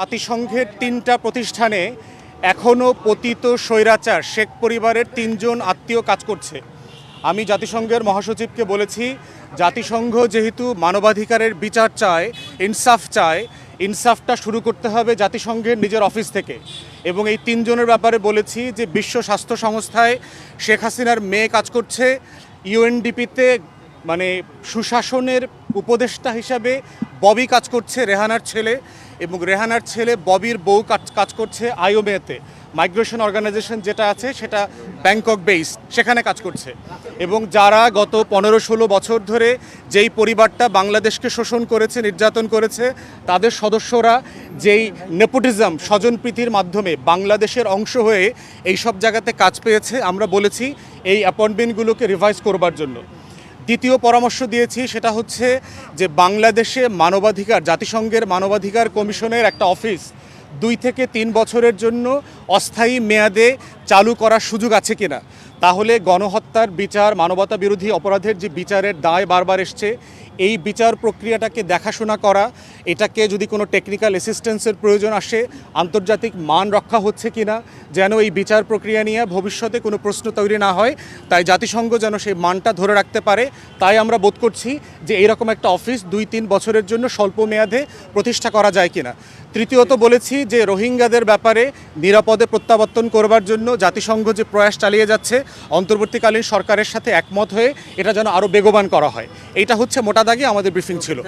জাতিসংঘের ৩টা প্রতিষ্ঠানে এখনও পতিত স্বৈরাচার শেখ পরিবারের ৩ জন আত্মীয় কাজ করছে। আমি জাতিসংঘের মহাসচিবকে বলেছি, জাতিসংঘ যেহেতু মানবাধিকারের বিচার চায়, ইনসাফ চায়, ইনসাফটা শুরু করতে হবে জাতিসংঘের নিজের অফিস থেকে। এবং এই ৩ জনের ব্যাপারে বলেছি যে বিশ্ব স্বাস্থ্য সংস্থায় শেখ হাসিনার মেয়ে কাজ করছে, ইউএনডিপিতে মানে সুশাসনের উপদেষ্টা হিসাবে ববি কাজ করছে, রেহানার ছেলে, এবং রেহানার ছেলে ববির বউ কাজ করছে আইওমেতে, মাইগ্রেশন অর্গানাইজেশন যেটা আছে সেটা ব্যাংকক বেসড, সেখানে কাজ করছে। এবং যারা গত 15-16 বছর ধরে যেই পরিবারটা বাংলাদেশকে শোষণ করেছে, নির্যাতন করেছে, তাদের সদস্যরা যেই নেপোটিজম, স্বজনপ্রীতির মাধ্যমে বাংলাদেশের অংশ হয়ে এই সব জায়গাতে কাজ পেয়েছে, আমরা বলেছি এই অ্যাপয়েন্টমেন্টগুলোকে রিভাইজ করবার জন্য। দ্বিতীয় পরামর্শ দিয়েছি সেটা হচ্ছে যে বাংলাদেশে মানবাধিকার, জাতিসংঘের মানবাধিকার কমিশনের একটা অফিস 2 থেকে 3 বছরের জন্য অস্থায়ী মেয়াদে চালু করার সুযোগ আছে কিনা। তাহলে গণহত্যার বিচার, মানবতা বিরোধী অপরাধের যে বিচারের দায় বারবার এসছে, এই বিচার প্রক্রিয়াটাকে দেখাশোনা করা, এটাকে যদি কোনো টেকনিক্যাল অ্যাসিস্ট্যান্সের প্রয়োজন আসে, আন্তর্জাতিক মান রক্ষা হচ্ছে কিনা, যেন এই বিচার প্রক্রিয়া নিয়ে ভবিষ্যতে কোনো প্রশ্ন তৈরি না হয়, তাই জাতিসংঘ যেন সেই মানটা ধরে রাখতে পারে, তাই আমরা বোধ করছি যে এইরকম একটা অফিস 2-3 বছরের জন্য স্বল্প মেয়াদে প্রতিষ্ঠা করা যায় কিনা। তৃতীয়ত বলেছি যে রোহিঙ্গাদের ব্যাপারে নিরাপদে প্রত্যাবর্তন করবার জন্য জাতিসংঘ যে প্রয়াস চালিয়ে যাচ্ছে, অন্তর্বর্তীকালীন সরকারের সাথে একমত হয়ে এটা যেন আরও বেগবান করা হয়। এইটা হচ্ছে মোটা দাগে আমাদের ব্রিফিং ছিল।